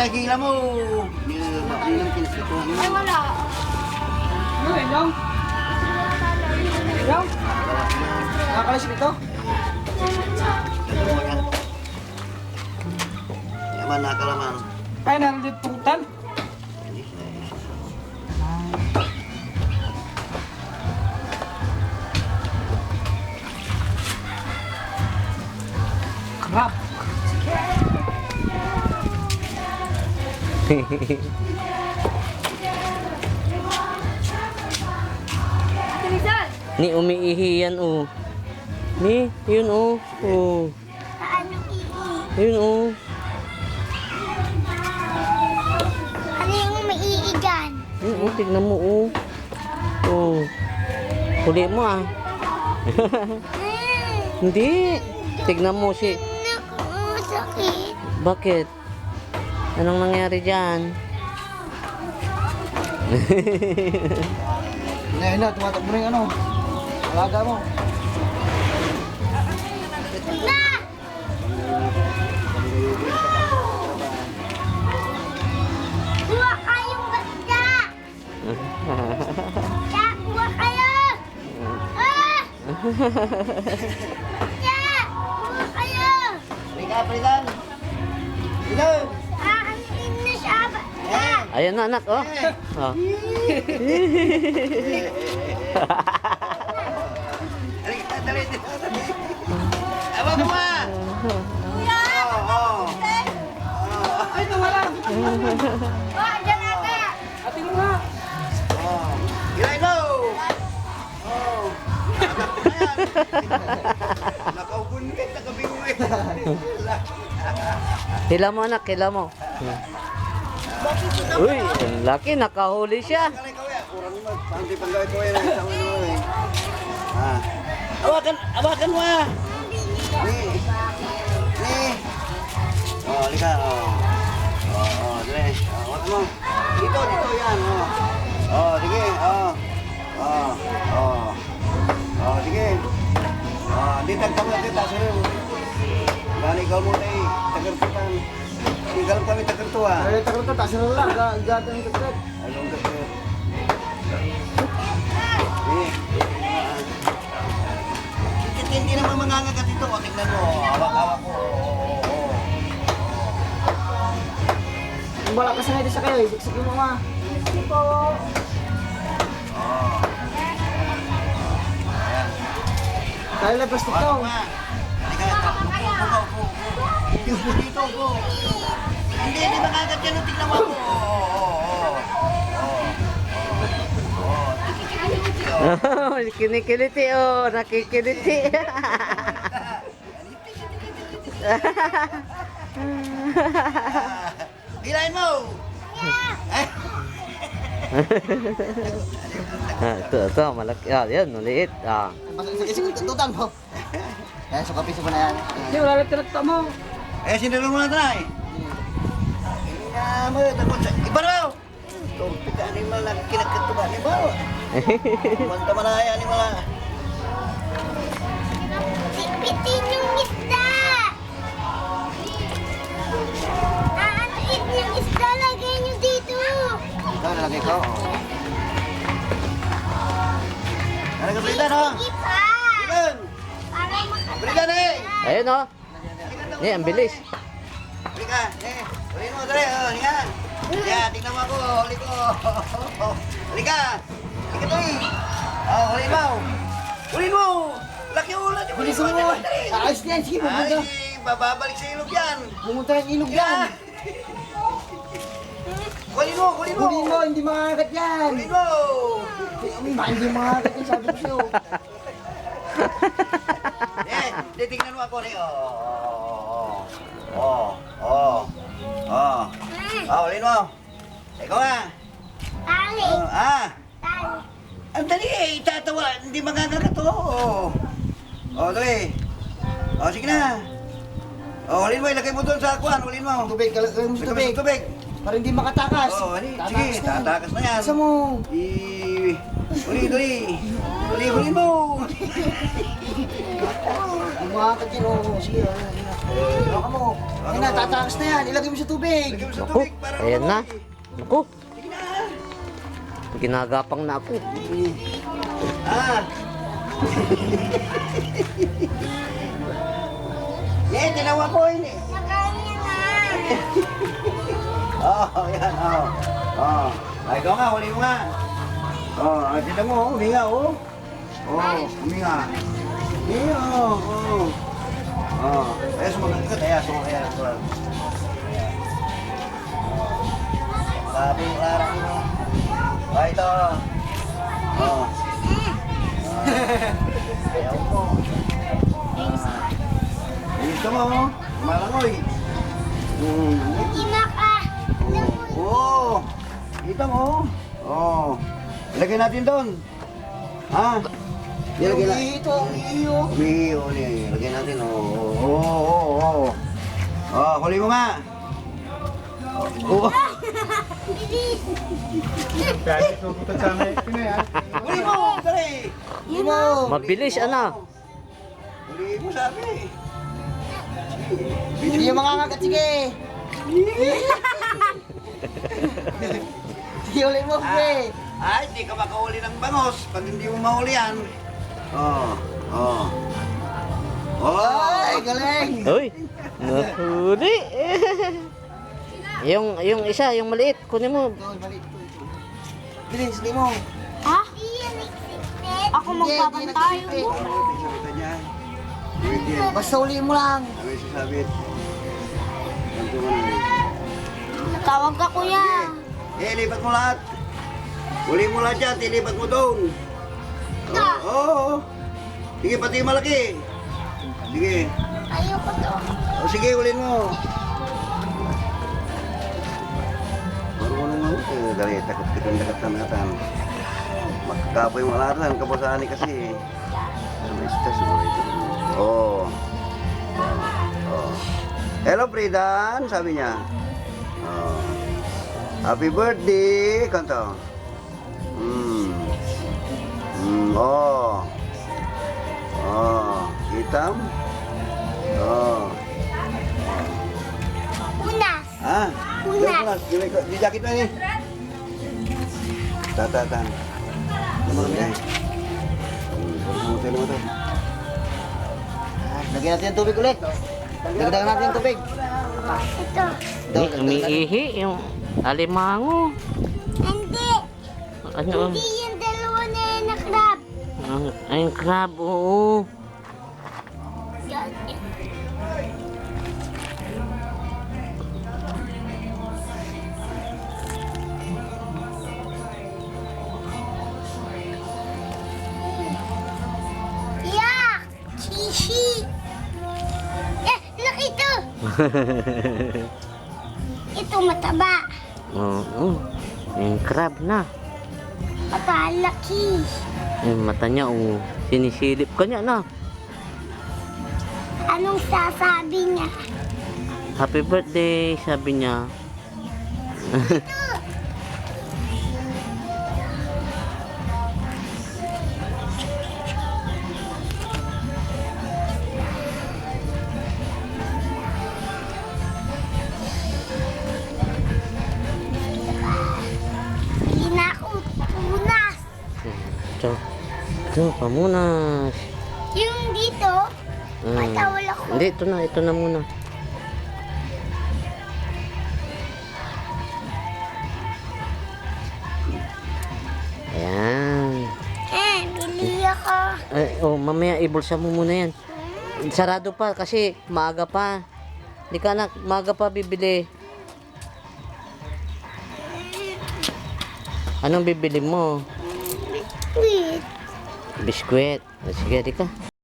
tayo gila mo. Hindi lang kinasituhan mo. Ay, wala. Ano, Inyong? Inyong? Nakakalasip ito? Yaman, nakalaman. Ay, nandito putan. Crap. Ate Rizal! Ni umiihi yan oh. Ni, yun oh. Oh. Ano ii? Yun oh. Ano yung maiigan? Yun oh, tignan mo oh. Oh. Huli mo ah. Hindi. Tignan mo si. Naku, sakit. Bakit? Anong nangyari dyan? Ayun na, tumatakbo na yung ano. Alaga mo. Na! Kuha kayong basta! Ya, kuha kayo! Ah! Ya, kuha kayo! Halika, Pridan. Pridan. Aanin na siya ba? Ayan na anak oh. Oh. Halika, dali. Aba mo ma. Kuya! Oo. Ay, nawala. Oh, dyan ata! Atin mo nga. Oh. Gilain mo. Oh. Nakaugun ka, nakabingo eh. Hila mo anak, hila mo. Uy, ang laki, nakahuli siya. Kalay ka ya, kurang mo. Panti panggawin ko yan. Isang ano eh. Ah. Awakan mo ah. Ni. Oh, halika. Oh, dali. Awakan mo. Dito yan. Oh, sige. Sige. Di tagtawag kita sa'yo. Gani ikaw muna eh. Tagartutan. Sigalam kami tagartuan. Ay, takot to, taas na lang. Gatan yung takot. Anong kasi? Hindi naman mangangagat ito. O, tingnan mo. Hawak-hawak ko. Kung wala ka sanay din sa kayo, ibigsakin mo nga. Tayo lang plastic to. Halika. Upo. Upo dito. Upo. Hindi mangangagat yan. Tingnan mo ako. Kinikiliti oh, nakikiliti. Bilain mo. Ito, malaki. Ah, yan, maliit. Ah. Masakit tutan mo. Ayan, sukapiso mo na yan. Hindi, wala lang tinagta mo. Sinilong mo na tayo. Mo, iba raw. Ito, animal na kinagkatuba. Iba. Manta malaya, animal na. Pipitin yung isda! Aanin yung isda, lagay nyo dito! Ito, nalagay ko. Nalagay ko, Bridan, ha? Sige pa! Bridan! Para makatapos. Bridan, eh! Ayun oh. Ni, ang bilis. Halika, eh. Ulihin mo, dali. Halika. Halika, tingnan mo ako. Huli ko. Halika. Halika, dali. Hulihin mo. Hulihin mo. Laki ulan. Bilisan mo. Ayos na yan, sige, pumunta. Ay, bababalik sa ilog yan. Pumunta ng ilog yan. Hulihin mo, hulihin mo. Kunin mo, hindi makakagat yan. Hulihin mo. Hindi makakagat yan, sabi ko sa'yo. Tingnan mo ako. Hulihin mo. Ikaw nga. Tali! Tali! Ang dali eh, itatawa, hindi magagagat to. Dali. Sige na. Hulin mo, ilagay mo doon sa akuan, hulin mo. Tubig, kalagay mo sa tubig. Para hindi makatakas. Sige, tatakas na yan. Isa mo. Huli mo. Ang mga katiro. Sige, baka mo. Ayun na, tatakas na yan. Ilagay mo sa tubig. Lagyan mo sa Ako, tubig para ayan na. lumaki. Ako, Sige na. ginagapang na ako. Ah. Tinawa ko ini. Nakanya na. Oh, yan, oh. Oh. Ay, ikaw nga, huli mo nga. Oh, ay, tignan mo, huminga, oh. Oh, huminga. Huminga, oh. Oh. Kaya sumagat ka, kaya sumagat ka. Sabi, Clara, mo. Oh, ito. Oh. Ayaw mo. Gusto mo, malangoy. Ina ka. Oo. Kita mo. Oo. Ilagay natin doon. Ha? Ilagay na. Ito, ang iyo. Umiiyo niya. Ilagay natin. Oo. Oh, huli mo nga. Oo. Bilis. Huli mo. Dali. Hindi mo. Mabilis, ano? Huli mo sabi. Hindi yung mangangagat. Sige. Sige, ulit mo, pre. Ay, hindi ka makahuli ng bangos pag hindi mo mahuli yan. Oo. Oo. Ay, Oo. galing. Uy, nahuli. yung isa, yung maliit, kunin mo. Ito, balik. Bilis, hindi mo. Ha? Ako Hindi, magbabantay. hindi Sabitan niya. Hindi. Basta uliin mo lang. Ano yung sasabit? Ganito mo na. Tawag ka kuya. Lipat mo lahat. Huli mo lahat yan, tilipat mo doon. Oo. Sige, pati yung malaki. Sige. Ayoko to. O sige, hulin mo. Marunong mo. Dali, takot kitang dakatan natin. Magkakapoy mo lahat lang. Kapasani kasi. May stress mo ito. Oo. Oh. Hello, Pridan, sabi niya. Oh. Happy birthday, kanto. Oh. Oh, hitam. Oh. Unas. Ah. Unas. Di jakit na ni. Tatan. Naman niya. Hotel mo to. Lagyan natin yung tubig ulit. Dagdagan natin yung tubig. Ito. Umiihi yung alimango. Hindi. Ano? Hindi yung dalawa na yan na crab. Ay, crab, oo. Yan. Yak! Shishi! Look ito! Ito mataba. Oo. Yung crab na. Matalaki. Yung mata niya, oo. Sinisilip ka niya na. Anong sasabi niya? Happy birthday, sabi niya. Hindi na ako punas. Ito, pamunas. Yung dito, matawal ako. Hindi, ito na muna. Ayan. Bili ako. Mamaya ibulsa mo muna yan. Sarado pa kasi maaga pa. Hindi ka anak, maaga pa bibili. Anong bibili mo? Wait. Biskwit. Sige, di ka.